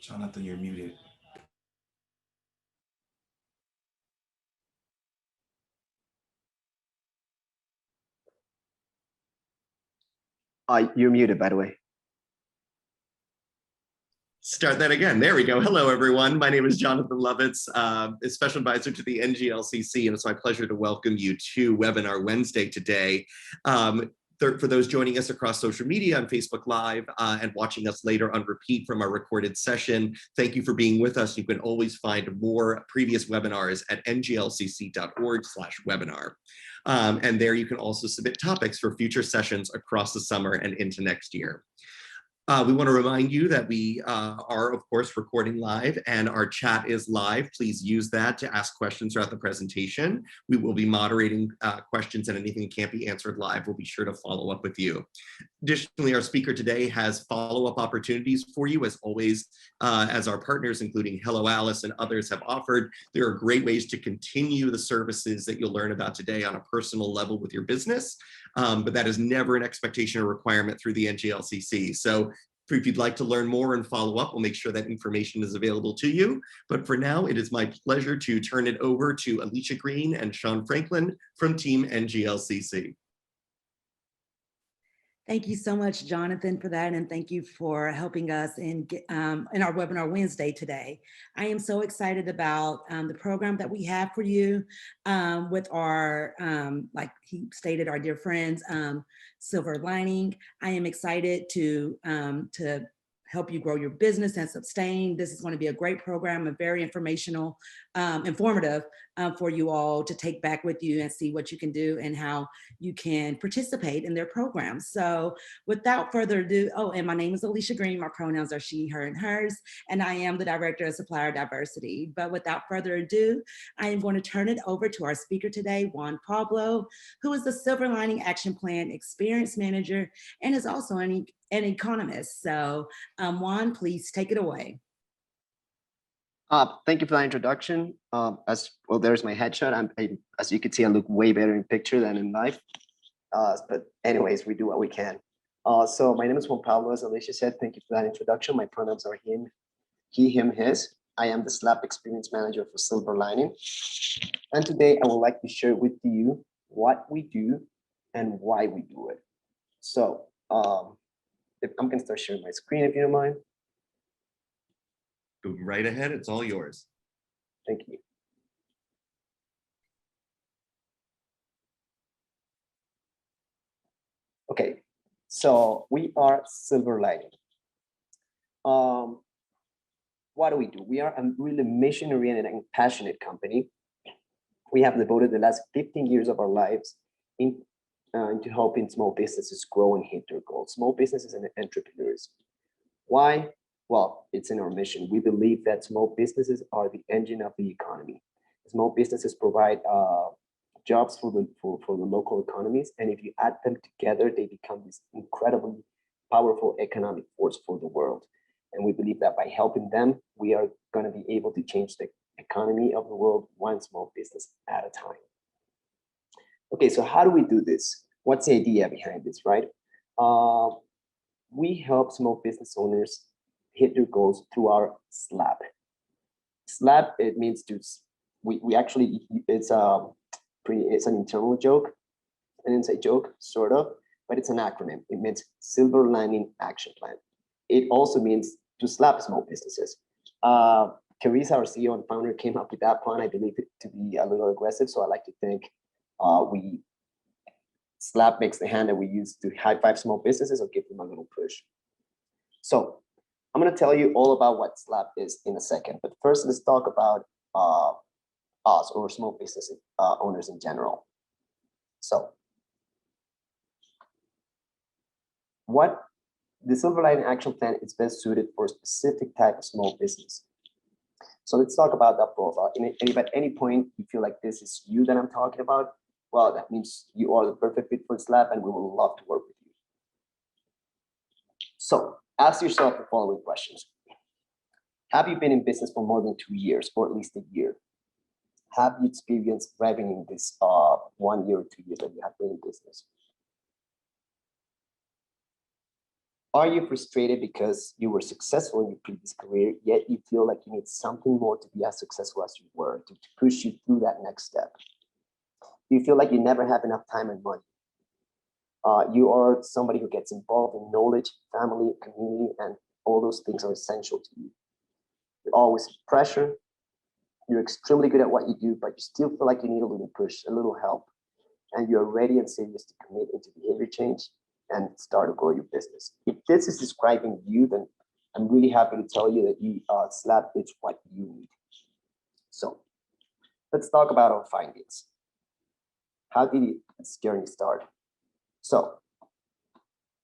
Jonathan, you're muted. You're muted, by the way. Start that again. There we go. Hello, everyone. My name is Jonathan Lovitz, a special advisor to the NGLCC, and it's my pleasure to welcome you to Webinar Wednesday today. For those joining us across social media on Facebook Live and watching us later on repeat from our recorded session, thank you for being with us. You can always find more previous webinars at nglcc.org/webinar. And there you can also submit topics for future sessions across the summer and into next year. We want to remind you that we are, of course, recording live and our chat is live. Please use that to ask questions throughout the presentation. We will be moderating questions, and anything that can't be answered live, we'll be sure to follow up with you. Additionally, our speaker today has follow-up opportunities for you, as always, as our partners, including Hello Alice and others, have offered. There are great ways to continue the services that you'll learn about today on a personal level with your business, but that is never an expectation or requirement through the NGLCC. So if you'd like to learn more and follow up, we'll make sure that information is available to you. But for now, it is my pleasure to turn it over to Alicia Green and Sean Franklin from Team NGLCC. Thank you so much, Jonathan, for that, and thank you for helping us in our Webinar Wednesday today. I am so excited about the program that we have for you with our, like he stated, our dear friends, Silver Lining. I am excited to help you grow your business and sustain. This is going to be a great program, a very informational, informative for you all to take back with you and see what you can do and how you can participate in their programs. So without further ado, oh, and my name is Alicia Green. My pronouns are she, her, and hers, and I am the Director of Supplier Diversity. But without further ado, I am going to turn it over to our speaker today, Juan Pablo, who is the Silver Lining Action Plan Experience Manager and is also an economist. So Juan, please take it away. Thank you for that introduction. As well, there's my headshot. As you can see, I look way better in picture than in life. But anyways, we do what we can. So my name is Juan Pablo, as Alicia said. Thank you for that introduction. My pronouns are him, he, him, his. I am the SLAP Experience Manager for Silver Lining. And today I would like to share with you what we do and why we do it. So I'm going to start sharing my screen if you don't mind. Go right ahead, it's all yours. Thank you. Okay, so we are Silver Lining. What do? We are a really mission-oriented and passionate company. We have devoted the last 15 years of our lives into helping small businesses grow and hit their goals. Small businesses and entrepreneurs. Why? Well, it's in our mission. We believe that small businesses are the engine of the economy. Small businesses provide jobs for the local economies, and if you add them together, they become this incredibly powerful economic force for the world. And we believe that by helping them, we are going to be able to change the economy of the world one small business at a time. Okay, so how do we do this? What's the idea behind this, right? We help small business owners hit their goals through our SLAP. SLAP, it means to, we actually, it's an internal joke, an inside joke, sort of, but it's an acronym. It means Silver Lining Action Plan. It also means to slap small businesses. Carissa, our CEO and founder, came up with that plan. I believe it to be a little aggressive, so I like to think SLAP makes the hand that we use to high five small businesses or give them a little push. So I'm going to tell you all about what SLAP is in a second, but first let's talk about us or small business owners in general. So what the Silver Lining Action Plan is best suited for a specific type of small business. So let's talk about that profile. If at any point you feel like this is you that I'm talking about, well, that means you are the perfect fit for SLAP and we will love to work with you. So ask yourself the following questions. Have you been in business for more than 2 years or at least a year? Have you experienced revenue this 1 year or 2 years that you have been in business? Are you frustrated because you were successful in your previous career, yet you feel like you need something more to be as successful as you were, to push you through that next step? Do you feel like you never have enough time and money? You are somebody who gets involved in knowledge, family, community, and all those things are essential to you. You're always pressure. You're extremely good at what you do, but you still feel like you need a little push, a little help, and you're ready and serious to commit into behavior change and start to grow your business. If this is describing you, then I'm really happy to tell you that you SLAP is what you need. So let's talk about our findings. How did this journey start? So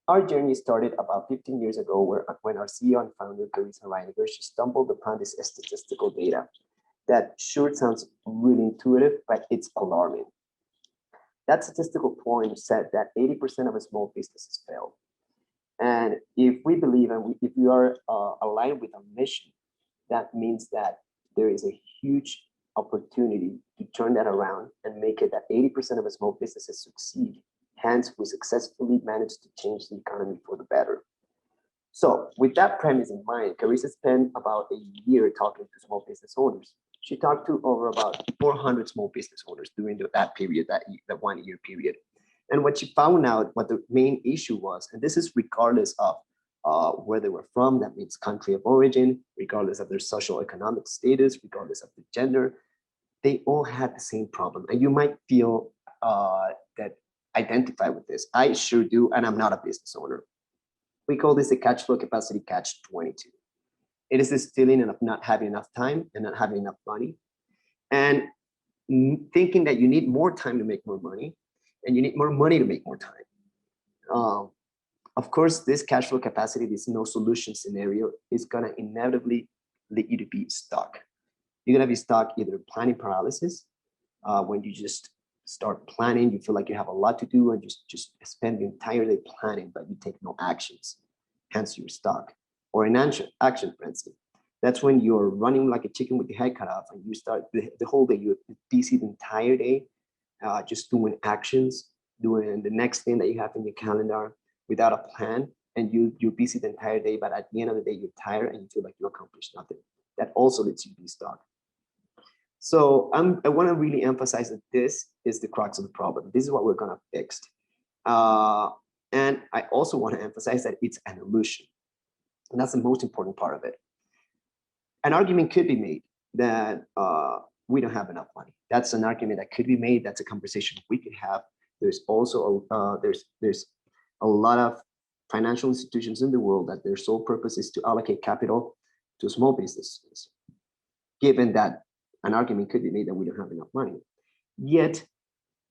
our journey started about 15 years ago when our CEO and founder, Carissa Reiniger, she stumbled upon this statistical data that sure sounds really intuitive, but it's alarming. That statistical point said that 80% of small businesses fail. And if we believe and if we are aligned with our mission, that means that there is a huge opportunity to turn that around and make it that 80% of small businesses succeed. Hence, we successfully managed to change the economy for the better. So with that premise in mind, Carissa spent about a year talking to small business owners. She talked to over about 400 small business owners during that period, that 1 year period. And what she found out, what the main issue was, and this is regardless of where they were from, that means country of origin, regardless of their social economic status, regardless of the gender, they all had the same problem. And you might feel that identify with this. I sure do, and I'm not a business owner. We call this the cash flow capacity catch-22. It is this feeling of not having enough time and not having enough money, and thinking that you need more time to make more money, and you need more money to make more time. Of course, this cash flow capacity, this no solution scenario, is gonna inevitably lead you to be stuck. You're gonna be stuck either planning paralysis, when you just start planning, you feel like you have a lot to do and just spend the entire day planning, but you take no actions. Hence, you're stuck. Or in action frenzy. That's when you're running like a chicken with your head cut off, and you start the whole day, you're busy the entire day, just doing actions, doing the next thing that you have in your calendar without a plan, and you're busy the entire day, but at the end of the day, you're tired and you feel like you accomplished nothing. That also leads you to be stuck. So I want to really emphasize that this is the crux of the problem. This is what we're gonna fix. And I also want to emphasize that it's an illusion. And that's the most important part of it. An argument could be made that we don't have enough money. That's an argument that could be made. That's a conversation we could have. There's also there's a lot of financial institutions in the world that their sole purpose is to allocate capital to small businesses. Given that an argument could be made that we don't have enough money, yet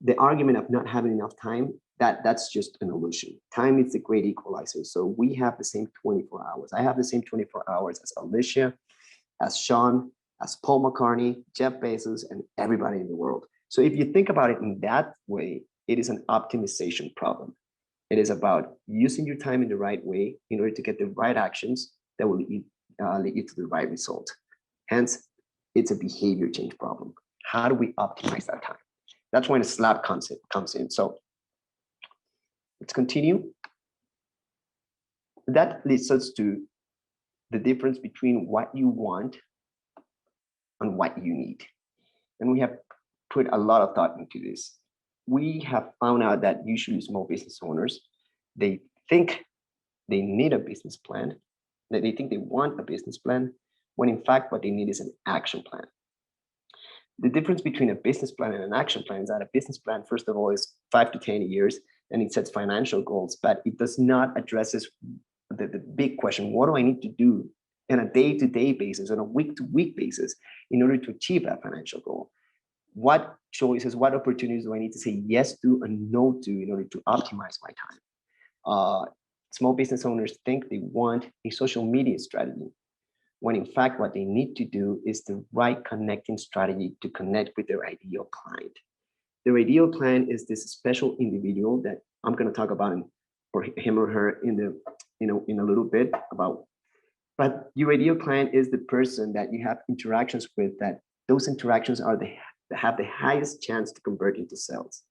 the argument of not having enough time, that's just an illusion. Time is the great equalizer. So we have the same 24 hours. I have the same 24 hours as Alicia, as Sean, as Paul McCartney, Jeff Bezos, and everybody in the world. So if you think about it in that way, it is an optimization problem. It is about using your time in the right way in order to get the right actions that will lead you to the right result. Hence, it's a behavior change problem. How do we optimize that time? That's when the SLAP concept comes in. So let's continue. That leads us to the difference between what you want and what you need. And we have put a lot of thought into this. We have found out that usually small business owners, they think they need a business plan, that they think they want a business plan, when in fact what they need is an action plan. The difference between a business plan and an action plan is that a business plan, first of all, is 5 to 10 years, and it sets financial goals, but it does not address the big question: what do I need to do on a day-to-day basis, on a week-to-week basis, in order to achieve that financial goal? What choices, what opportunities do I need to say yes to and no to in order to optimize my time? Small business owners think they want a social media strategy, when in fact what they need to do is the right connecting strategy to connect with their ideal client. Their ideal client is this special individual that I'm going to talk about for him or her in a little bit about. But your ideal client is the person that you have interactions with, that those interactions have the highest chance to convert into sales.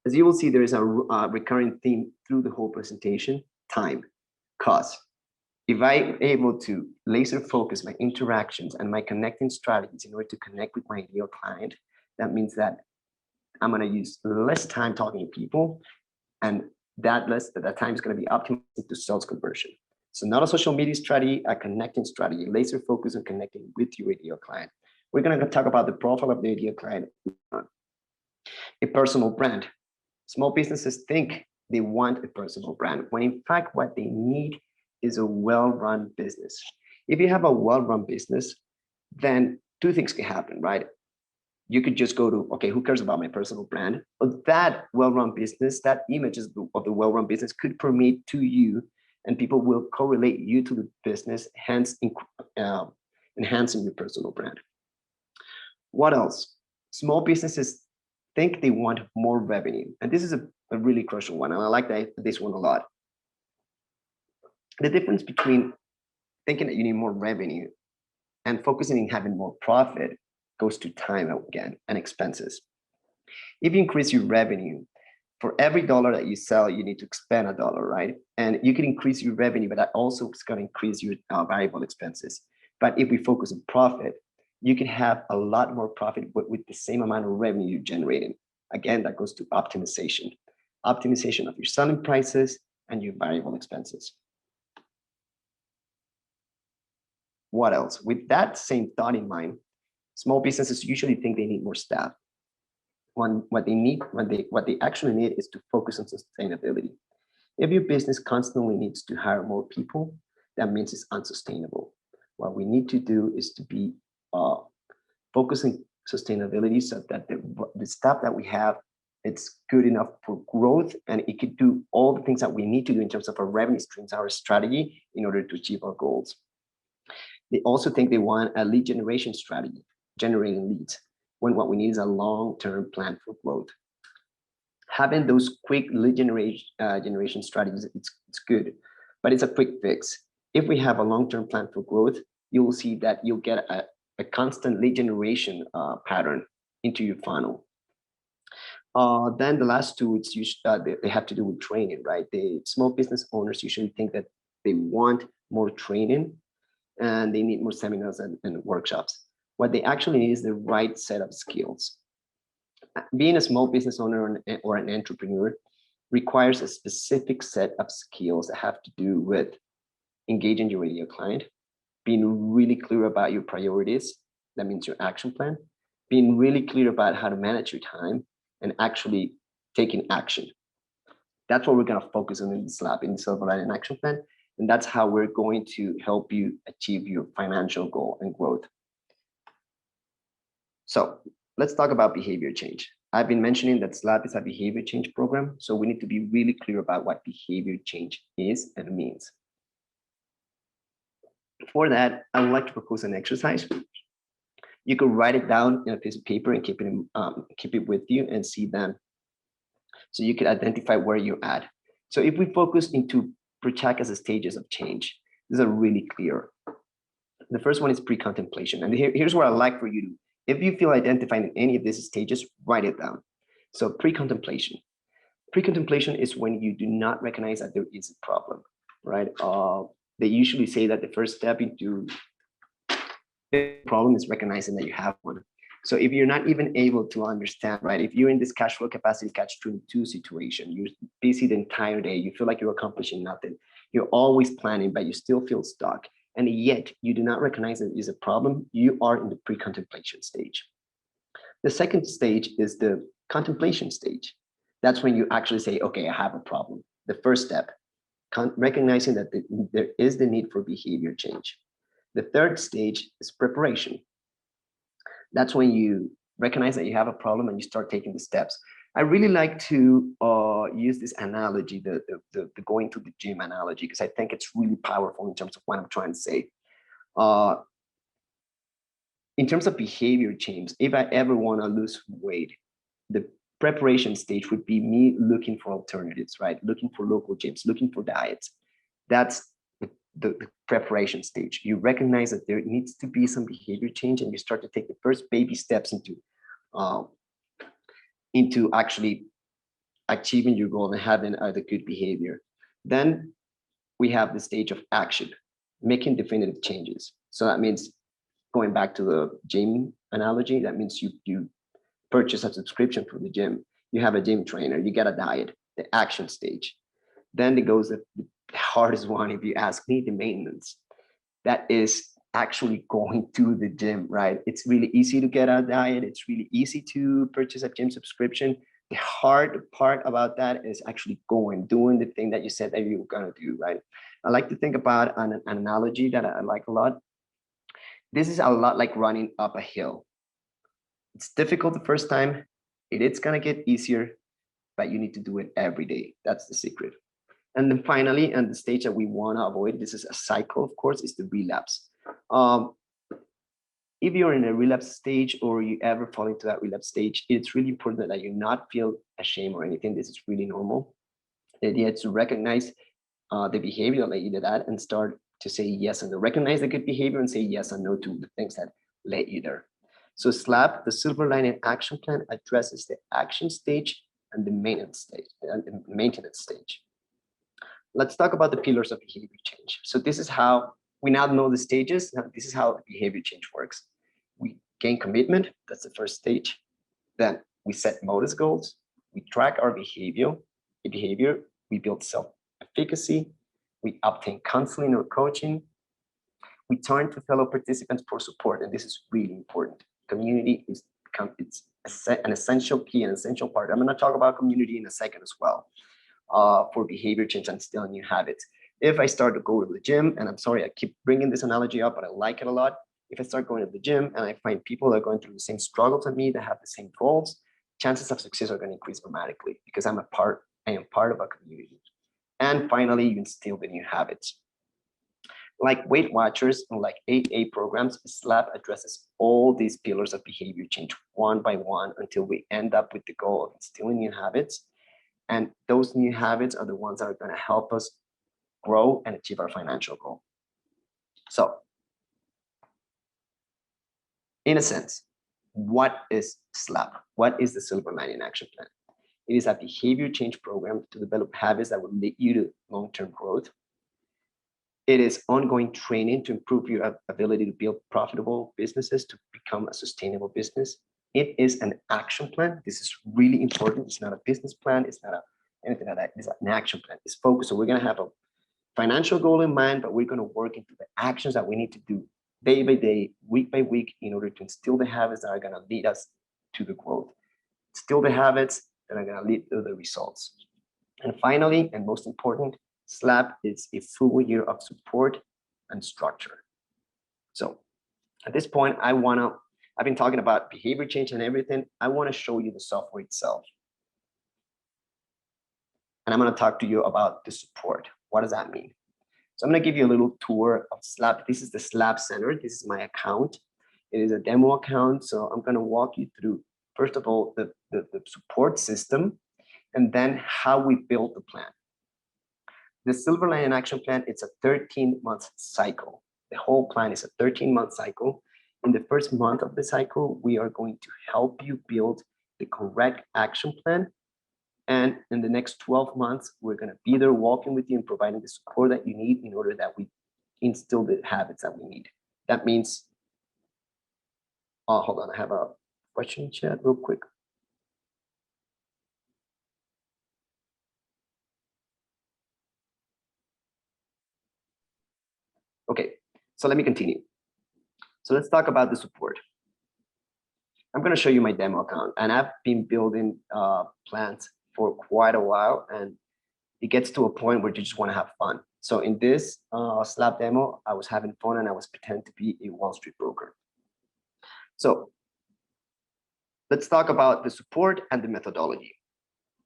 As you will see, there is a recurring theme through the whole presentation: time. Because if I'm able to laser focus my interactions and my connecting strategies in order to connect with my ideal client, that means that I'm going to use less time talking to people, and that time is going to be optimized to sales conversion. So not a social media strategy, a connecting strategy, laser focus on connecting with your ideal client. We're going to talk about the profile of the ideal client. A personal brand. Small businesses think they want a personal brand, when in fact, what they need is a well-run business. If you have a well-run business, then two things can happen, right? You could just go to, okay, who cares about my personal brand? But that well-run business, that image of the well-run business could permeate to you, and people will correlate you to the business, hence enhancing your personal brand. What else? Small businesses think they want more revenue. And this is a really crucial one. And I like this one a lot. The difference between thinking that you need more revenue and focusing on having more profit goes to time again and expenses. If you increase your revenue, for every dollar that you sell, you need to expend a dollar, right? And you can increase your revenue, but that also is going to increase your variable expenses. But if we focus on profit, you can have a lot more profit with the same amount of revenue you're generating. Again, that goes to optimization. Optimization of your selling prices and your variable expenses. What else? With that same thought in mind, small businesses usually think they need more staff. What they actually need is to focus on sustainability. If your business constantly needs to hire more people, that means it's unsustainable. What we need to do is to be focusing sustainability so that the staff that we have, it's good enough for growth, and it could do all the things that we need to do in terms of our revenue streams, our strategy, in order to achieve our goals. They also think they want a lead generation strategy, generating leads, when what we need is a long-term plan for growth. Having those quick lead generation strategies, it's good, but it's a quick fix. If we have a long-term plan for growth, you will see that you'll get a constant lead generation pattern into your funnel. Then the last two, it's usually, they have to do with training, right? The small business owners usually think that they want more training and they need more seminars and workshops. What they actually need is the right set of skills. Being a small business owner or an entrepreneur requires a specific set of skills that have to do with engaging your ideal client, being really clear about your priorities, that means your action plan, being really clear about how to manage your time, and actually taking action. That's what we're going to focus on in this lab, in the Silver Lining Action Plan. And that's how we're going to help you achieve your financial goal and growth. So let's talk about behavior change. I've been mentioning that SLAP is a behavior change program. So we need to be really clear about what behavior change is and means. For that, I would like to propose an exercise. You could write it down in a piece of paper and keep it with you and see them. So you can identify where you're at. So if we focus into Prochak as a stages of change, these are really clear. The first one is pre-contemplation. And here's what I like for you to, if you feel identified in any of these stages, write it down. So pre-contemplation. Pre-contemplation is when you do not recognize that there is a problem, right? They usually say that the first step into the problem is recognizing that you have one. So if you're not even able to understand, right? If you're in this cash flow capacity catch-22 situation, you're busy the entire day, you feel like you're accomplishing nothing. You're always planning, but you still feel stuck. And yet you do not recognize that it is a problem. You are in the pre-contemplation stage. The second stage is the contemplation stage. That's when you actually say, okay, I have a problem. The first step, recognizing that there is the need for behavior change. The third stage is preparation. That's when you recognize that you have a problem and you start taking the steps. I really like to use this analogy, the going to the gym analogy, because I think it's really powerful in terms of what I'm trying to say. In terms of behavior change, if I ever want to lose weight, the preparation stage would be me looking for alternatives, right? Looking for local gyms, looking for diets. That's the preparation stage. You recognize that there needs to be some behavior change, and you start to take the first baby steps into actually achieving your goal and having the good behavior. Then we have the stage of action, making definitive changes. So that means going back to the gym analogy, that means you purchase a subscription for the gym, you have a gym trainer, you get a diet, the action stage. Then it goes the hardest one, if you ask me, the maintenance. That is actually going to the gym, right? It's really easy to get a diet. It's really easy to purchase a gym subscription. The hard part about that is actually doing the thing that you said that you were gonna do, right? I like to think about an analogy that I like a lot. This is a lot like running up a hill. It's difficult the first time. It's gonna get easier, but you need to do it every day. That's the secret. And then finally, and the stage that we wanna avoid, this is a cycle, of course, is the relapse. If you're in a relapse stage or you ever fall into that relapse stage, it's really important that you not feel ashamed or anything. This is really normal. The idea is to recognize the behavior that led you to that and start to say yes and to recognize the good behavior and say yes and no to the things that led you there. So SLAP, the Silver Lining Action Plan, addresses the action stage and the maintenance stage. Let's talk about the pillars of behavior change. So this is how we now know the stages. Now this is how behavior change works. We gain commitment, that's the first stage. Then we set modus goals. We track our behavior, we build self-efficacy, we obtain counseling or coaching. We turn to fellow participants for support, and this is really important. Community is an essential key, an essential part. I'm gonna talk about community in a second as well, for behavior change and instilling new habits. If I start to go to the gym, and I'm sorry, I keep bringing this analogy up, but I like it a lot. If I start going to the gym and I find people that are going through the same struggles as me, that have the same goals, chances of success are going to increase dramatically because I am part of a community. And finally, you instill the new habits. Like Weight Watchers and like AA programs, SLAP addresses all these pillars of behavior change one by one until we end up with the goal of instilling new habits. And those new habits are the ones that are going to help us grow and achieve our financial goal. So, in a sense, what is SLAP? What is the Silver Lining Action Plan? It is a behavior change program to develop habits that will lead you to long-term growth. It is ongoing training to improve your ability to build profitable businesses, to become a sustainable business. It is an action plan. This is really important. It's not a business plan. It's not anything like that. It's an action plan. It's focused. So we're going to have a financial goal in mind, but we're going to work into the actions that we need to do day by day, week by week, in order to instill the habits that are going to lead us to the growth. Instill the habits that are going to lead to the results. And finally, and most important, SLAP is a full year of support and structure. So at this point, I've been talking about behavior change and everything. I want to show you the software itself. And I'm going to talk to you about the support. What does that mean? So I'm going to give you a little tour of SLAP. This is the SLAP Center. This is my account. It is a demo account. So I'm going to walk you through, first of all, the support system, and then how we build the plan. The Silver Lining Action Plan, it's a 13-month cycle. The whole plan is a 13-month cycle. In the first month of the cycle, we are going to help you build the correct action plan. And in the next 12 months, we're going to be there walking with you and providing the support that you need in order that we instill the habits that we need. That means, hold on, I have a question in chat real quick. Okay, so let me continue. So let's talk about the support. I'm going to show you my demo account, and I've been building plans for quite a while, and it gets to a point where you just want to have fun. So in this SLAP demo, I was having fun and I was pretending to be a Wall Street broker. So let's talk about the support and the methodology.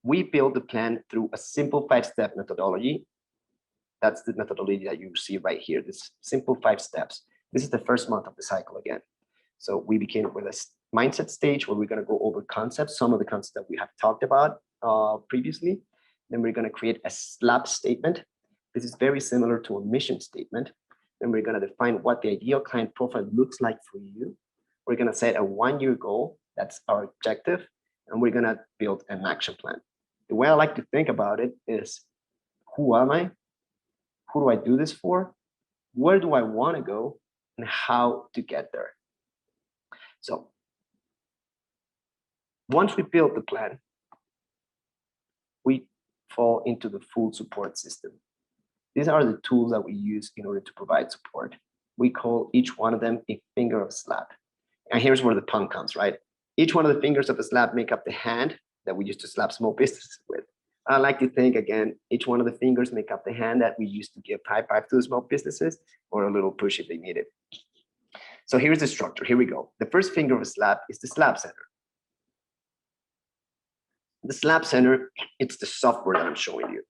We build the plan through a simple 5-step methodology. That's the methodology that you see right here, this simple 5 steps. This is the first month of the cycle again. So we begin with a mindset stage where we're going to go over concepts, some of the concepts that we have talked about previously. Then we're going to create a SLAP statement. This is very similar to a mission statement. Then we're going to define what the ideal client profile looks like for you. We're going to set a 1-year goal. That's our objective. And we're going to build an action plan. The way I like to think about it is, who am I? who do I do this for, where do I want to go, and how to get there. So once we build the plan, we fall into the full support system. These are the tools that we use in order to provide support. We call each one of them a finger of SLAP. And here's where the pun comes, right? Each one of the fingers of a SLAP make up the hand that we use to slap small businesses with. I like to think, again, each one of the fingers make up the hand that we use to give high five to the small businesses or a little push if they need it. So here's the structure. Here we go. The first finger of a SLAP is the SLAP Center. The SLAP Center, it's the software that I'm showing you.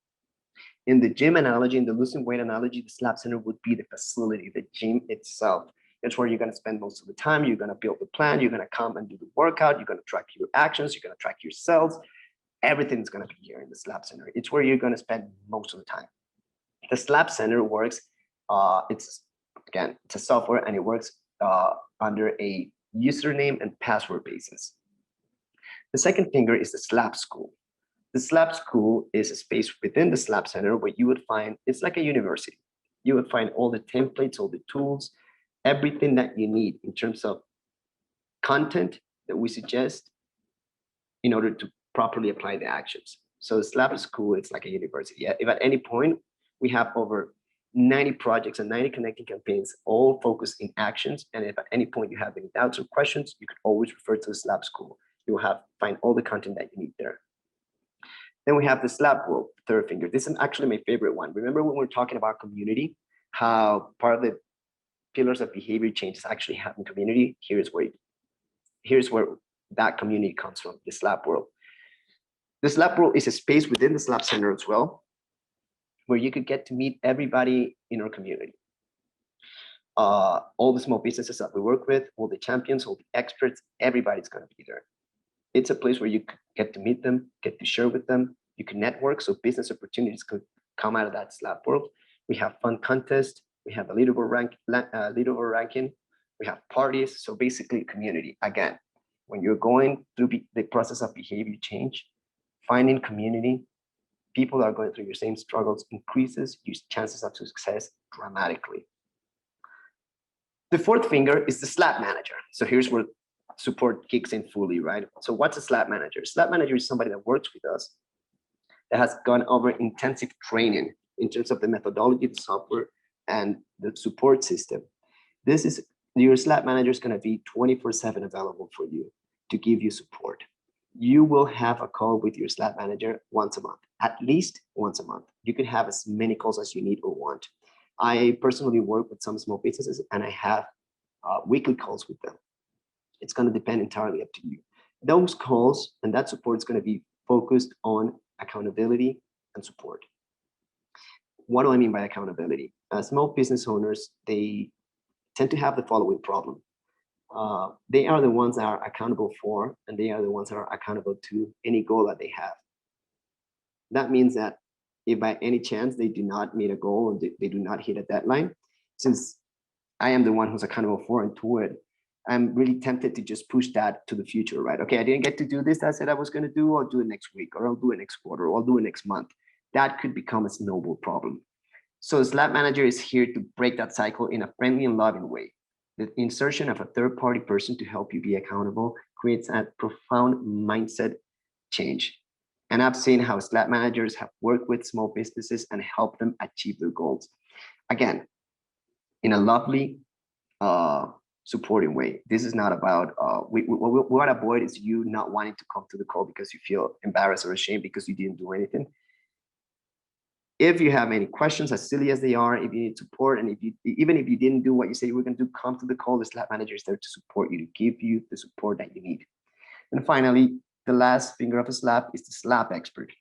In the gym analogy, in the losing weight analogy, the SLAP Center would be the facility, the gym itself. It's where you're going to spend most of the time. You're going to build the plan. You're going to come and do the workout. You're going to track your actions. You're going to track your cells. Everything's going to be here in the SLAP Center. It's where you're going to spend most of the time. The SLAP Center works, it's a software, and it works under a username and password basis. The second finger is the SLAP School. The SLAP School is a space within the SLAP Center where you would find, it's like a university. You would find all the templates, all the tools, everything that you need in terms of content that we suggest in order to properly apply the actions. So the SLAP School, it's like a university. If at any point we have over 90 projects and 90 connecting campaigns, all focused in actions, and if at any point you have any doubts or questions, you can always refer to the SLAP School. You will find all the content that you need there. Then we have the SLAP World, third finger. This is actually my favorite one. Remember when we were talking about community, how part of the pillars of behavior change is actually having community? Here's where that community comes from, the SLAP World. The SLAP World is a space within the SLAP Center as well, where you could get to meet everybody in our community. All the small businesses that we work with, all the champions, all the experts, everybody's going to be there. It's a place where you get to meet them, get to share with them. You can network, so business opportunities could come out of that SLAP world. We have fun contests. We have a leaderboard ranking. We have parties. So basically, community. Again, when you're going through the process of behavior change, finding community, people that are going through your same struggles increases your chances of success dramatically. The fourth finger is the SLAP Manager. So here's where support kicks in fully, right? So what's a SLAP Manager? SLAP Manager is somebody that works with us that has gone over intensive training in terms of the methodology, the software, and the support system. Your SLAP Manager is going to be 24/7 available for you to give you support. You will have a call with your SLAP Manager once a month, at least once a month. You can have as many calls as you need or want. I personally work with some small businesses, and I have weekly calls with them. It's going to depend entirely up to you. Those calls and that support is going to be focused on accountability and support. What do I mean by accountability? Small business owners, they tend to have the following problem. They are the ones that are accountable for, and they are the ones that are accountable to any goal that they have. That means that if by any chance they do not meet a goal or they do not hit a deadline, since I am the one who's accountable for and to it, I'm really tempted to just push that to the future, right? Okay, I didn't get to do this I said I was going to do. I'll do it next week, or I'll do it next quarter, or I'll do it next month. That could become a snowball problem. So the SLAP Manager is here to break that cycle in a friendly and loving way. The insertion of a third-party person to help you be accountable creates a profound mindset change. And I've seen how SLAP managers have worked with small businesses and helped them achieve their goals. Again, in a lovely, supporting way. This is not about, what we want to avoid is you not wanting to come to the call because you feel embarrassed or ashamed because you didn't do anything. If you have any questions, as silly as they are, if you need support, and even if you didn't do what you say you were going to do, come to the call. The SLAP Manager is there to support you, to give you the support that you need. And finally, the last finger of a SLAP is the SLAP Expert.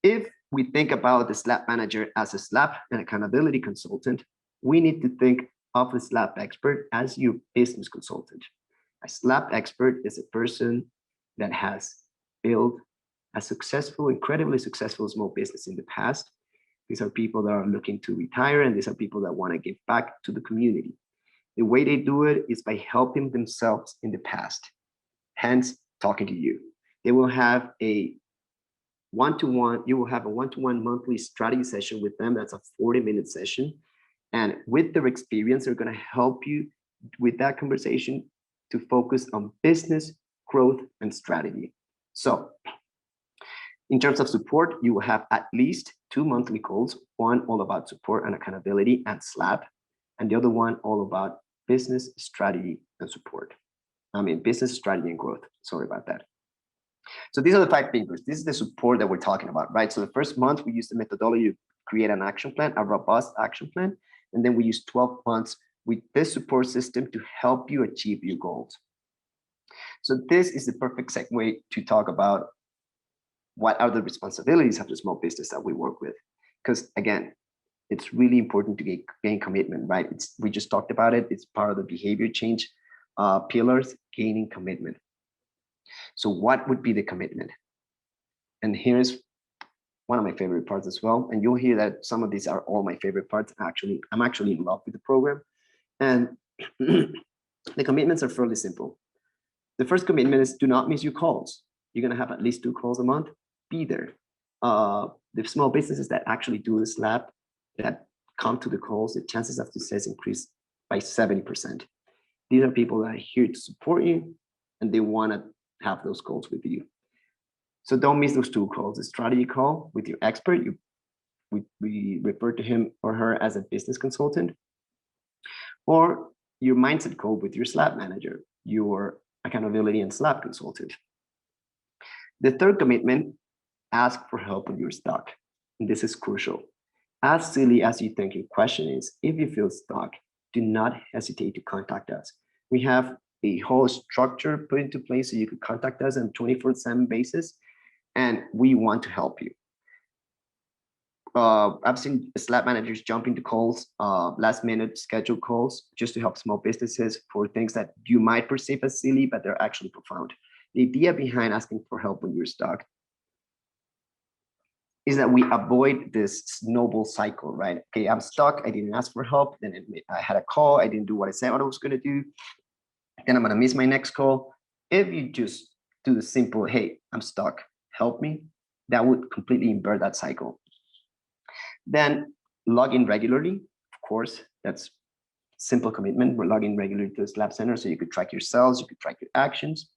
If we think about the SLAP Manager as a SLAP and accountability consultant, we need to think of the SLAP Expert as your business consultant. A SLAP Expert is a person that has built a successful, incredibly successful small business in the past. These are people that are looking to retire, and these are people that want to give back to the community. The way they do it is by helping themselves in the past, hence talking to you. They will have a one-to-one, you will have a one-to-one monthly strategy session with them. That's a 40-minute session. And with their experience, they're going to help you with that conversation to focus on business, growth, and strategy. So in terms of support, you will have at least 2 monthly calls, one all about support and accountability and SLAP, and the other one all about business strategy and support. Business strategy and growth. Sorry about that. So these are the 5 pillars. This is the support that we're talking about, right? So the first month we use the methodology to create an action plan, a robust action plan. And then we use 12 months with this support system to help you achieve your goals. So this is the perfect segue to talk about what are the responsibilities of the small business that we work with. Because again, it's really important to gain commitment, right? We just talked about it. It's part of the behavior change pillars, gaining commitment. So what would be the commitment? And here's one of my favorite parts as well. And you'll hear that some of these are all my favorite parts. Actually, I'm actually in love with the program. And the commitments are fairly simple. The first commitment is do not miss your calls. You're going to have at least 2 calls a month. Be there. The small businesses that actually do this lab, that come to the calls, the chances of success increase by 70%. These are people that are here to support you, and they want to have those calls with you. So don't miss those 2 calls. The strategy call with your expert, we refer to him or her as a business consultant, or your mindset call with your SLAP manager, your accountability and SLAP consultant. The third commitment, ask for help when you're stuck. And this is crucial. As silly as you think your question is, if you feel stuck, do not hesitate to contact us. We have a whole structure put into place so you can contact us on a 24/7 basis, and we want to help you. I've seen SLAP managers jump into calls, last minute scheduled calls, just to help small businesses for things that you might perceive as silly, but they're actually profound. The idea behind asking for help when you're stuck is that we avoid this snowball cycle, right? Okay, I'm stuck, I didn't ask for help, then I had a call, I didn't do what I said what I was gonna do, then I'm gonna miss my next call. If you just do the simple, hey, I'm stuck, help me, that would completely invert that cycle. Then log in regularly, of course, that's simple commitment. We're logging regularly to the SLAP Center so you could track your sales, you could track your actions.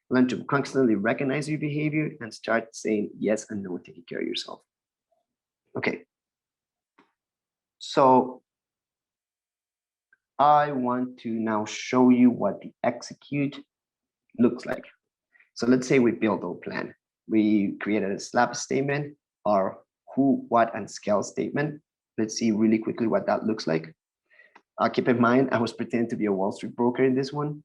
Learn to constantly recognize your behavior and start saying yes and no, taking care of yourself. Okay. So I want to now show you what the execute looks like. So let's say we build our plan. We created a SLAP statement, our who, what, and scale statement. Let's see really quickly what that looks like. Keep in mind, I was pretending to be a Wall Street broker in this one.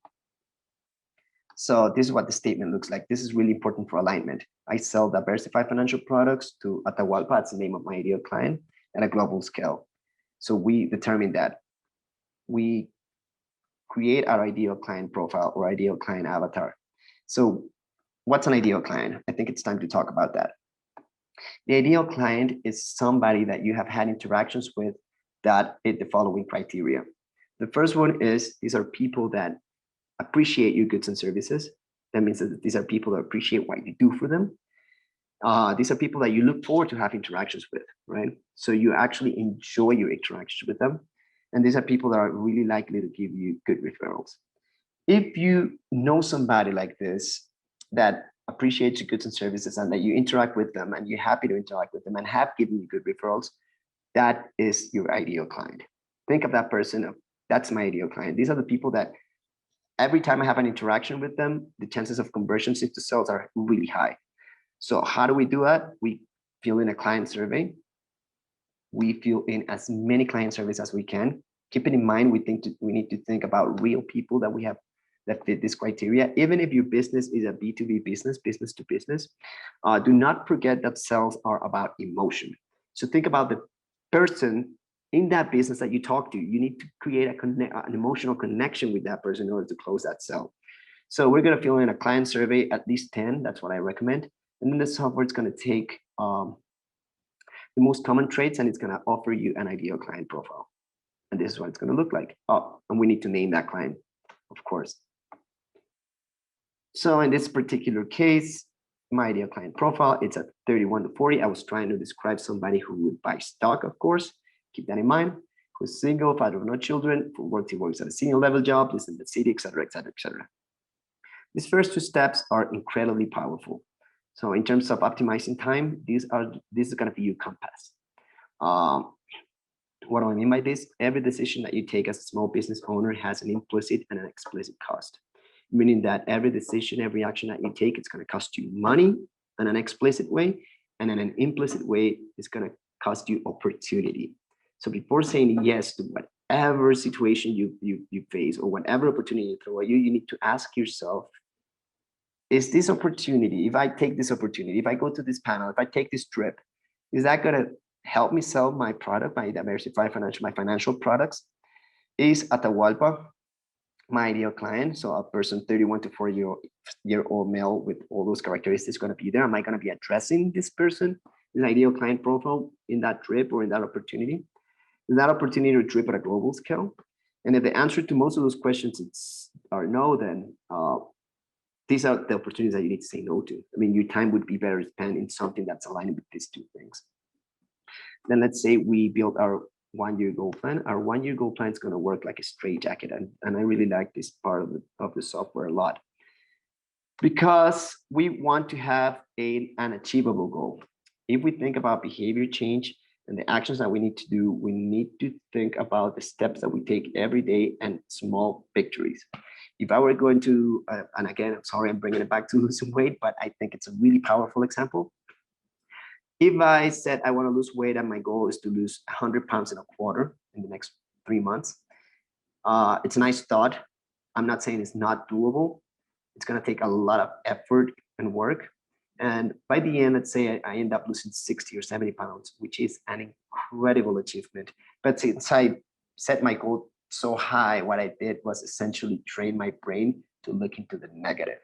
So this is what the statement looks like. This is really important for alignment. I sell diversified financial products to Atahualpa, that's the name of my ideal client, at a global scale. So we determine that. We create our ideal client profile or ideal client avatar. So what's an ideal client? I think it's time to talk about that. The ideal client is somebody that you have had interactions with that fit the following criteria. The first one is these are people that appreciate your goods and services. That means that these are people that appreciate what you do for them. These are people that you look forward to have interactions with, right? So you actually enjoy your interactions with them. And these are people that are really likely to give you good referrals. If you know somebody like this that appreciates your goods and services and that you interact with them and you're happy to interact with them and have given you good referrals, that is your ideal client. Think of that person. That's my ideal client. These are the people that every time I have an interaction with them, the chances of conversions into sales are really high. So how do we do that? We fill in a client survey. We fill in as many client surveys as we can. Keeping in mind, we need to think about real people that we have that fit this criteria. Even if your business is a B2B business, business to business, do not forget that sales are about emotion. So think about the person in that business that you talk to. You need to create an emotional connection with that person in order to close that sale. So we're going to fill in a client survey, at least 10. That's what I recommend. And then the software is going to take the most common traits and it's going to offer you an ideal client profile. And this is what it's going to look like. Oh, and we need to name that client, of course. So in this particular case, my ideal client profile, it's at 31 to 40. I was trying to describe somebody who would buy stock, of course. Keep that in mind. Who's single, father of no children, who works at a senior level job, lives in the city, et cetera, et cetera, et cetera. These first two steps are incredibly powerful. So in terms of optimizing time, this is going to be your compass. What do I mean by this? Every decision that you take as a small business owner has an implicit and an explicit cost, meaning that every decision, every action that you take, it's going to cost you money in an explicit way, and in an implicit way, it's going to cost you opportunity. So before saying yes to whatever situation you face or whatever opportunity you throw at you, you need to ask yourself, is this opportunity, if I take this opportunity, if I go to this panel, if I take this trip, is that going to help me sell my product, my diversified financial, my financial products? Is Atahualpa my ideal client? So a person 31 to 40-year-old male with all those characteristics going to be there. Am I going to be addressing this person, this ideal client profile in that trip or in that opportunity? Is that opportunity to trip at a global scale? And if the answer to most of those questions are no, then these are the opportunities that you need to say no to. I mean, your time would be better spent in something that's aligned with these two things. Then let's say we build our 1-year goal plan. Our 1-year goal plan is going to work like a straitjacket. And I really like this part of the software a lot, because we want to have an achievable goal. If we think about behavior change and the actions that we need to do, we need to think about the steps that we take every day and small victories. If I were going to, and again, I'm sorry, I'm bringing it back to losing weight, but I think it's a really powerful example. If I said I want to lose weight and my goal is to lose 100 pounds in a quarter in the next 3 months, it's a nice thought. I'm not saying it's not doable. It's going to take a lot of effort and work. And by the end, let's say I end up losing 60 or 70 pounds, which is an incredible achievement. But since I set my goal so high, what I did was essentially train my brain to look into the negative,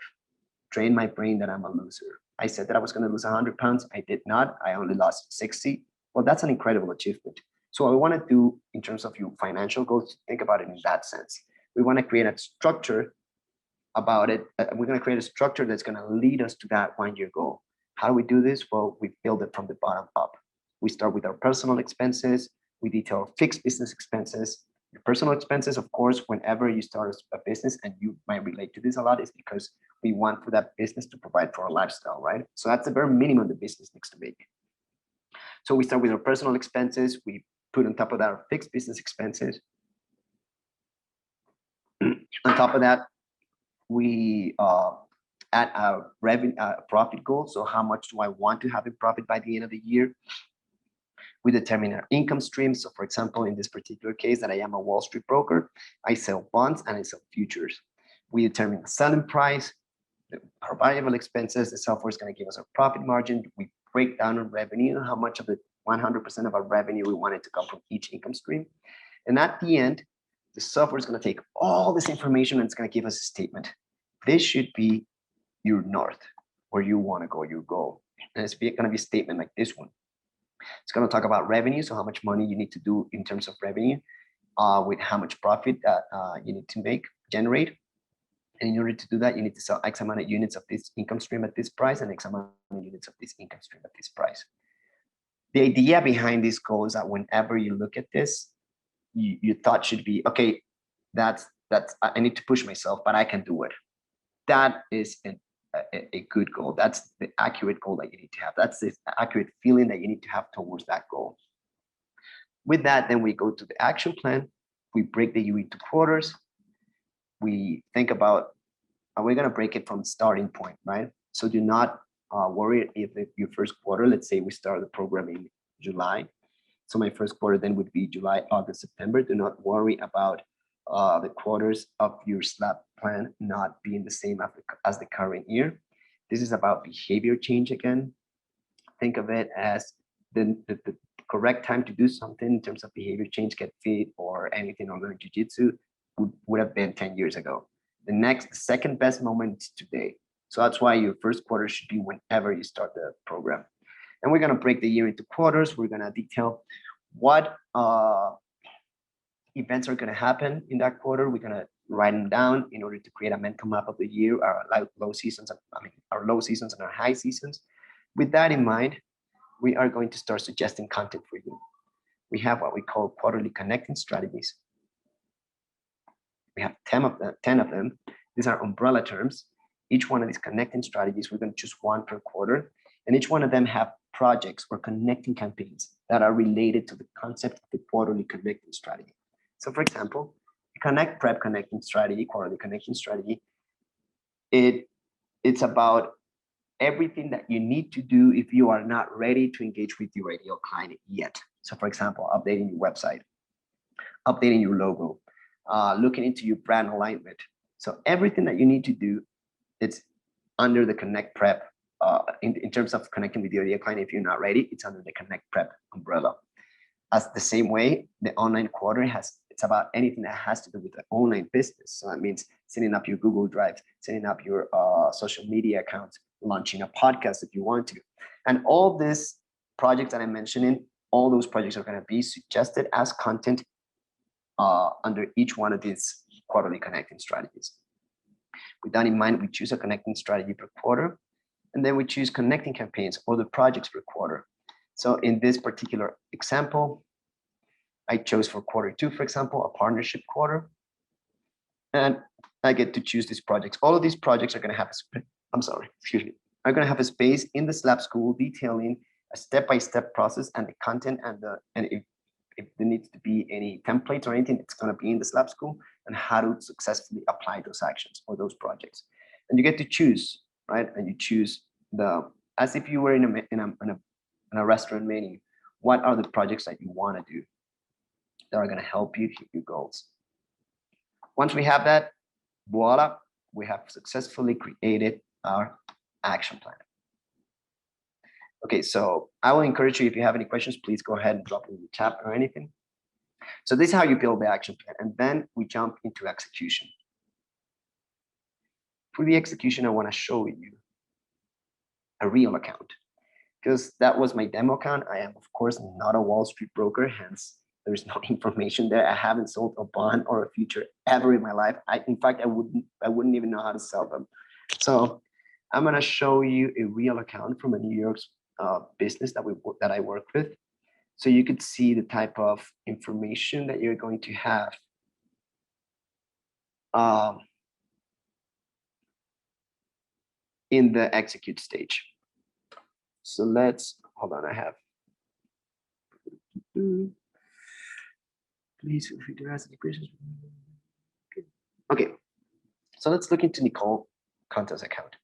train my brain that I'm a loser. I said that I was going to lose 100 pounds. I did not. I only lost 60. Well, that's an incredible achievement. So what we want to do in terms of your financial goals, think about it in that sense. We want to create a structure about it. We're going to create a structure that's going to lead us to that 1-year goal. How do we do this? Well, we build it from the bottom up. We start with our personal expenses. We detail fixed business expenses. Your personal expenses, of course, whenever you start a business, and you might relate to this a lot, is because we want for that business to provide for our lifestyle, right? So that's the very minimum the business needs to make. So we start with our personal expenses. We put on top of that our fixed business expenses. On top of that, we add our revenue profit goal. So how much do I want to have in profit by the end of the year? We determine our income streams. So for example, in this particular case that I am a Wall Street broker, I sell bonds and I sell futures. We determine the selling price, our variable expenses. The software is going to give us our profit margin. We break down our revenue, how much of the 100% of our revenue we want it to come from each income stream. And at the end, the software is going to take all this information and it's going to give us a statement. This should be your north, where you want to go, your goal. And it's going to be a statement like this one. It's going to talk about revenue, so how much money you need to do in terms of revenue, with how much profit you need to generate. And in order to do that, you need to sell X amount of units of this income stream at this price and X amount of units of this income stream at this price. The idea behind this goal is that whenever you look at this, your thought should be, okay, that's I need to push myself, but I can do it. That is a good goal. That's the accurate goal that you need to have. That's the accurate feeling that you need to have towards that goal. With that, then we go to the action plan. We break the year into quarters. We think about, are we going to break it from starting point, right? So do not worry if your first quarter, let's say we start the program in July. So my first quarter then would be July, August, September. Do not worry about the quarters of your SLAP plan not being the same as the current year. This is about behavior change again. Think of it as the correct time to do something in terms of behavior change, get fit or anything, or learn jiu-jitsu would have been 10 years ago. The second best moment is today. So that's why your first quarter should be whenever you start the program. And we're going to break the year into quarters. We're going to detail what events are going to happen in that quarter. We're going to write them down in order to create a mental map of the year, our low seasons, our low seasons and our high seasons. With that in mind, we are going to start suggesting content for you. We have what we call quarterly connecting strategies. We have 10 of them. These are umbrella terms. Each one of these connecting strategies, we're going to choose one per quarter. And each one of them have projects or connecting campaigns that are related to the concept of the quarterly connecting strategy. So for example, Connect Prep connecting strategy, quarterly connecting strategy, it's about everything that you need to do if you are not ready to engage with your ideal client yet. So for example, updating your website, updating your logo, looking into your brand alignment. So everything that you need to do, it's under the Connect Prep. In terms of connecting with your ideal client, if you're not ready, it's under the Connect Prep umbrella. As the same way, the online quarter it's about anything that has to do with the online business. So that means setting up your Google Drive, setting up your social media accounts, launching a podcast if you want to. And all these projects that I'm mentioning, all those projects are going to be suggested as content under each one of these quarterly connecting strategies. With that in mind, we choose a connecting strategy per quarter, and then we choose connecting campaigns or the projects per quarter. So in this particular example, I chose for Q2, for example, a partnership quarter, and I get to choose these projects. All of these projects are going to have are going to have a space in the SLAP school detailing a step-by-step process and the content and if there needs to be any templates or anything, it's going to be in the SLAP school and how to successfully apply those actions or those projects. And you get to choose, right? And you choose as if you were in a restaurant menu. What are the projects that you want to do that are going to help you hit your goals? Once we have that, voila, we have successfully created our action plan. Okay, so I will encourage you, if you have any questions, please go ahead and drop in the chat or anything. So this is how you build the action plan. And then we jump into execution. For the execution, I want to show you a real account, because that was my demo account. I am, of course, not a Wall Street broker, hence there's no information there. I haven't sold a bond or a future ever in my life. In fact, I wouldn't even know how to sell them. So I'm going to show you a real account from a New York business that I work with, so you could see the type of information that you're going to have. In the execute stage. So let's, hold on, I have. Please feel free to ask any questions. Okay, so let's look into Nicole Conta's account.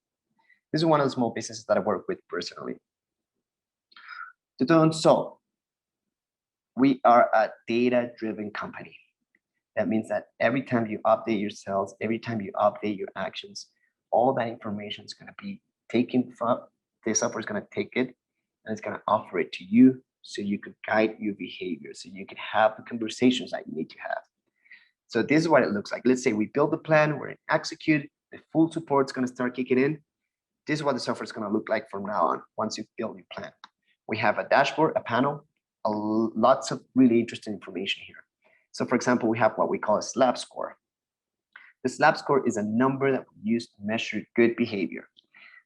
This is one of the small businesses that I work with personally. So we are a data-driven company. That means that every time you update your sales, every time you update your actions, all that information is going to be taken from the software, is going to take it and it's going to offer it to you so you could guide your behavior, so you could have the conversations that you need to have. So this is what it looks like. Let's say we build the plan, we're in execute, the full support is going to start kicking in. This is what the software is going to look like from now on once you build your plan. We have a dashboard, a panel, lots of really interesting information here. So for example, we have what we call a SLAP score. The SLAP score is a number that we use to measure good behavior.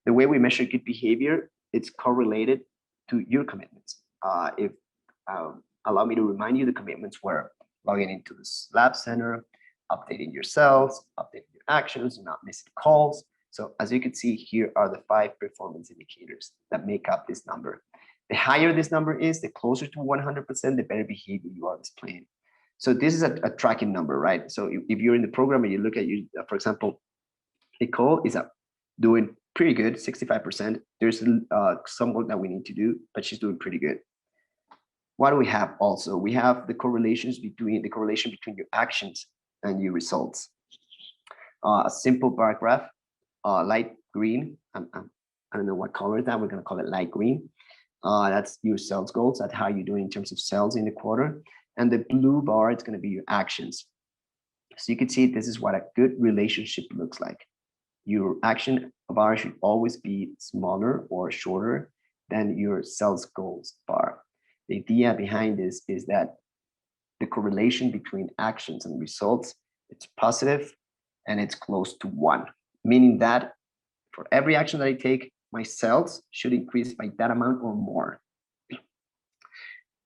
The way we measure good behavior, it's correlated to your commitments. Allow me to remind you, the commitments were logging into the SLAP center, updating your sales, updating your actions, not missing calls. So as you can see, here are the 5 performance indicators that make up this number. The higher this number is, the closer to 100%, the better behavior you are displaying. So this is a tracking number, right? So if you're in the program and you look at you, for example, Nicole is doing pretty good, 65%. There's some work that we need to do, but she's doing pretty good. What do we have also? We have the correlation between your actions and your results. A simple bar graph, light green. I don't know what color is that. We're going to call it light green. That's your sales goals. That's how you're doing in terms of sales in the quarter. And the blue bar, it's going to be your actions. So you can see this is what a good relationship looks like. Your action bar should always be smaller or shorter than your sales goals bar. The idea behind this is that the correlation between actions and results, it's positive and it's close to 1, meaning that for every action that I take, my sales should increase by that amount or more.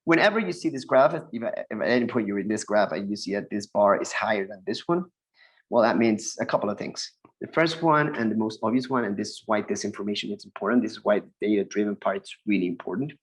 Whenever you see this graph, if at any point you're in this graph and you see that this bar is higher than this one, well, that means a couple of things. The first one and the most obvious one, and this is why this information is important, this is why the data-driven part is really important.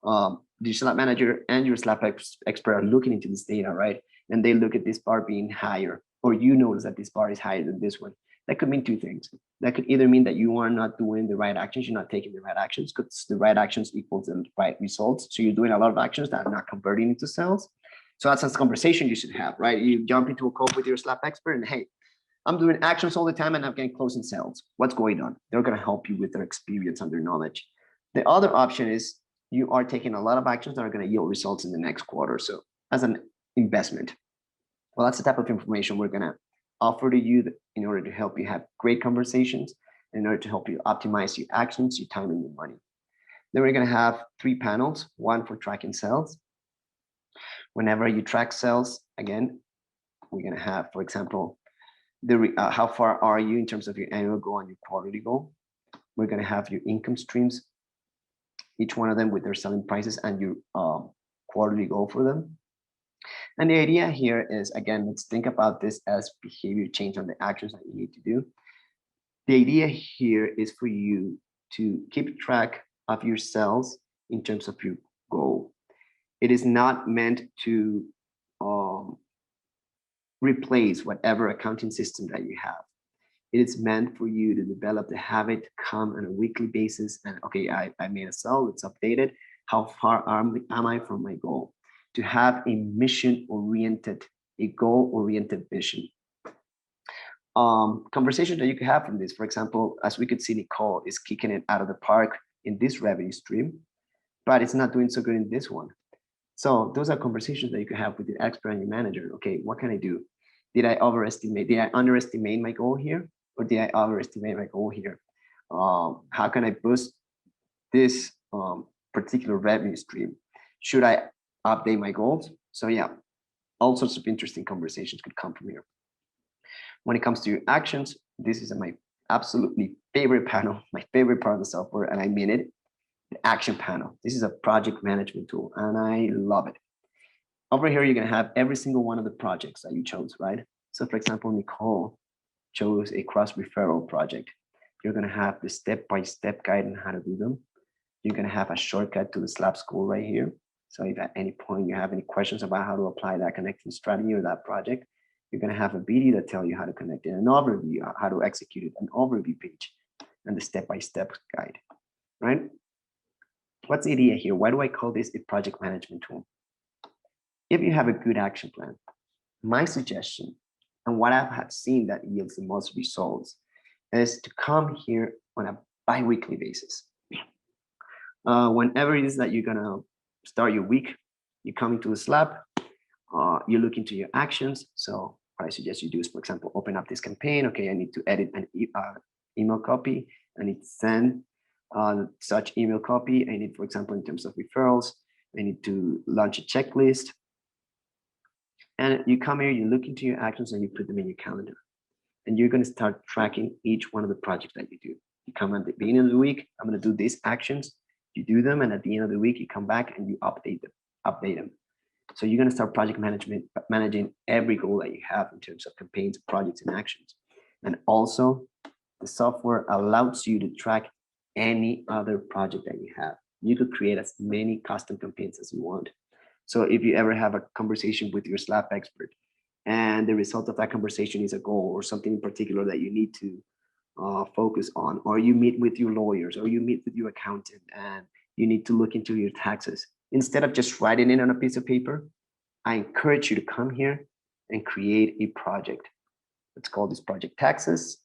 The Slab manager and your Slab expert are looking into this data, right? And they look at this bar being higher, or you notice that this bar is higher than this one. That could mean two things. That could either mean that you are not doing the right actions, you're not taking the right actions, because the right actions equals the right results. So you're doing a lot of actions that are not converting into sales. So that's a conversation you should have, right? You jump into a call with your Slab expert and, hey, I'm doing actions all the time and I'm getting closing sales. What's going on? They're going to help you with their experience and their knowledge. The other option is you are taking a lot of actions that are going to yield results in the next quarter. So as an investment, well, that's the type of information we're going to offer to you in order to help you have great conversations, in order to help you optimize your actions, your time, and your money. Then we're going to have 3 panels, one for tracking sales. Whenever you track sales, again, we're going to have, for example, how far are you in terms of your annual goal and your quarterly goal. We're going to have your income streams, each one of them with their selling prices and your quarterly goal for them. And the idea here is, again, let's think about this as behavior change on the actions that you need to do. The idea here is for you to keep track of your sales in terms of your goal. It is not meant to replace whatever accounting system that you have. It is meant for you to develop the habit to come on a weekly basis and, okay, I made a sale, it's updated. How far am I from my goal? To have a mission-oriented, a goal-oriented vision. Conversation that you could have from this, for example, as we could see, Nicole is kicking it out of the park in this revenue stream, but it's not doing so good in this one. So those are conversations that you could have with the expert and your manager. Okay, what can I do? Did I underestimate my goal here? Or did I overestimate my goal here? How can I boost this particular revenue stream? Should I update my goals? So yeah, all sorts of interesting conversations could come from here. When it comes to your actions, this is my absolutely favorite panel, my favorite part of the software, and I mean it, the action panel. This is a project management tool, and I love it. Over here, you're gonna have every single one of the projects that you chose, right? So for example, Nicole chose a cross referral project. You're gonna have the step-by-step guide on how to do them. You're gonna have a shortcut to the Slab School right here. So if at any point you have any questions about how to apply that connecting strategy or that project, you're gonna have a video that tells you how to connect it, an overview, how to execute it, an overview page, and the step-by-step guide, right? What's the idea here? Why do I call this a project management tool? If you have a good action plan, my suggestion, and what I have seen that yields the most results, is to come here on a bi-weekly basis. Whenever it is that you're gonna start your week, you come into the Slab, you look into your actions. So what I suggest you do is, for example, open up this campaign. Okay, I need to edit an email copy. I need to send such email copy. I need, for example, in terms of referrals, I need to launch a checklist. And you come here, you look into your actions and you put them in your calendar. And you're going to start tracking each one of the projects that you do. You come at the beginning of the week, I'm going to do these actions. You do them, and at the end of the week, you come back and you update them. So you're going to start project management, managing every goal that you have in terms of campaigns, projects, and actions. And also, the software allows you to track any other project that you have. You could create as many custom campaigns as you want. So if you ever have a conversation with your Slab expert, and the result of that conversation is a goal or something in particular that you need to focus on, or you meet with your lawyers, or you meet with your accountant, and you need to look into your taxes, instead of just writing it on a piece of paper, I encourage you to come here and create a project. Let's call this project taxes.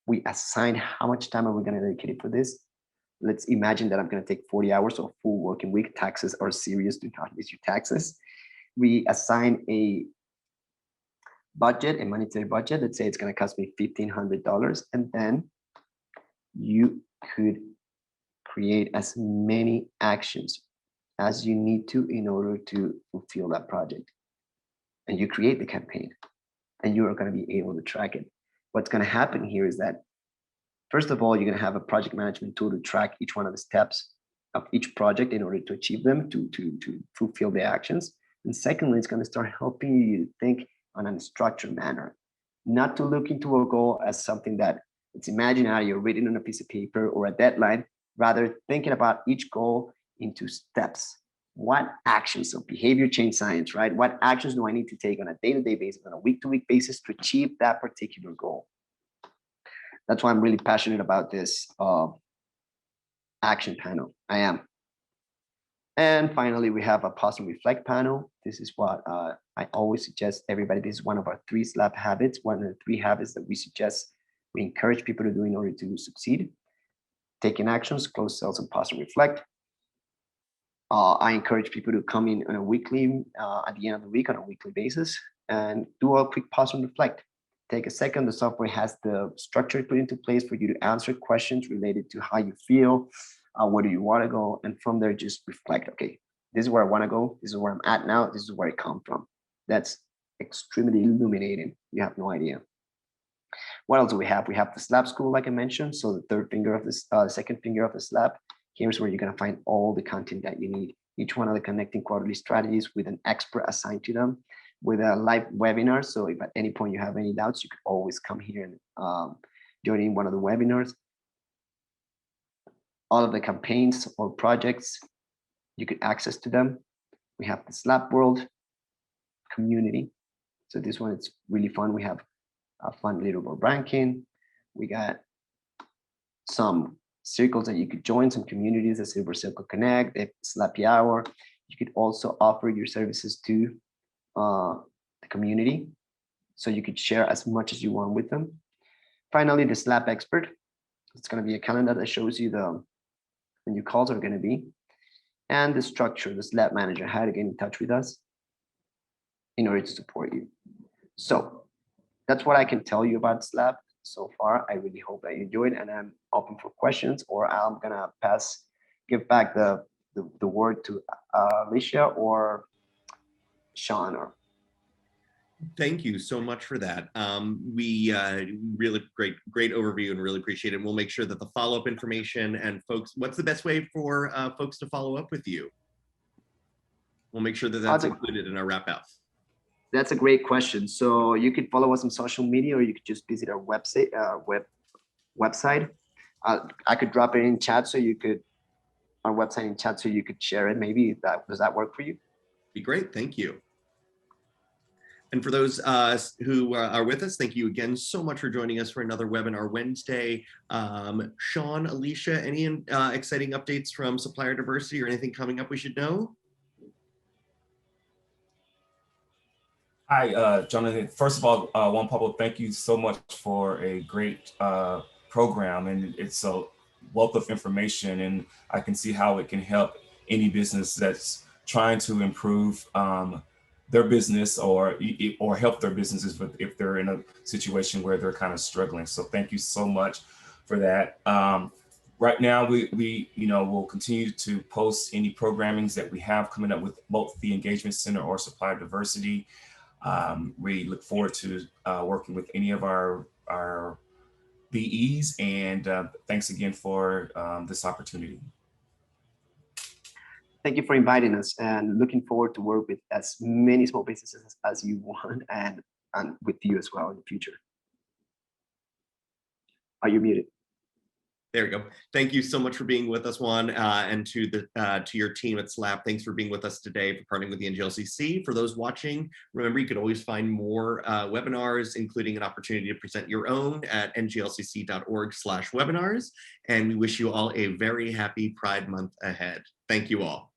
We assign how much time are we going to dedicate for this. Let's imagine that I'm going to take 40 hours or full working week. Taxes are serious. Do not miss your taxes. We assign a budget, a monetary budget. Let's say it's going to cost me $1,500. And then you could create as many actions as you need to in order to fulfill that project. And you create the campaign, and you are going to be able to track it. What's going to happen here is that, first of all, you're going to have a project management tool to track each one of the steps of each project in order to achieve them, to fulfill the actions. And secondly, it's going to start helping you think on a structured manner, not to look into a goal as something that it's imaginary, you're written on a piece of paper or a deadline, rather thinking about each goal into steps. What actions of behavior change science, right? What actions do I need to take on a day-to-day basis, on a week-to-week basis to achieve that particular goal? That's why I'm really passionate about this action panel. I am. And finally, we have a pause and reflect panel. This is what I always suggest everybody. This is one of our 3 SLAP habits, one of the 3 habits that we suggest we encourage people to do in order to succeed. Taking actions, close cells, and pause and reflect. I encourage people to come in on a weekly, at the end of the week on a weekly basis, and do a quick pause and reflect. Take a second. The software has the structure put into place for you to answer questions related to how you feel, where do you want to go, and from there just reflect. Okay, this is where I want to go. This is where I'm at now. This is where I come from. That's extremely illuminating. You have no idea. What else do we have? We have the SLAP school, like I mentioned. So the third finger of this, second finger of the SLAP. Here's where you're going to find all the content that you need. Each one of the connecting quarterly strategies with an expert assigned to them, with a live webinar. So if at any point you have any doubts, you could always come here and join in one of the webinars. All of the campaigns or projects, you could access to them. We have the SLAP World community. So this one, it's really fun. We have a fun leaderboard ranking. We got some circles that you could join, some communities, the Silver Circle Connect, the Slappy Hour. You could also offer your services to the community, so you could share as much as you want with them. Finally, the SLAP Expert. It's going to be a calendar that shows you when your calls are going to be, and the structure, the SLAP Manager, how to get in touch with us in order to support you. So that's what I can tell you about SLAP so far. I really hope that you enjoyed, and I'm open for questions, or I'm gonna give back the word to Alicia or Sean. Or Thank you so much for that. We really great overview, and really appreciate it. We'll make sure that the follow-up information and folks, what's the best way for folks to follow up with you? We'll make sure that that's included in our wrap up. That's a great question. So you could follow us on social media, or you could just visit our website. I could drop it in chat, so you could, our website in chat, so you could share it. Maybe does that work for you? Be great. Thank you. And for those who are with us, thank you again so much for joining us for another webinar Wednesday. Sean, Alicia, any exciting updates from supplier diversity or anything coming up we should know? Hi, Jonathan. First of all, Juan Pablo, thank you so much for a great program, and it's a wealth of information, and I can see how it can help any business that's trying to improve their business or help their businesses if they're in a situation where they're kind of struggling. So thank you so much for that. Right now, we will continue to post any programmings that we have coming up with both the Engagement Center or Supplier Diversity. We look forward to working with any of our BEs, and thanks again for this opportunity. Thank you for inviting us, and looking forward to work with as many small businesses as you want, and with you as well in the future. Are you muted? There we go. Thank you so much for being with us, Juan, and to your team at SLAP. Thanks for being with us today, for partnering with the NGLCC. For those watching, remember you could always find more webinars, including an opportunity to present your own at nglcc.org/webinars. And we wish you all a very happy Pride Month ahead. Thank you all.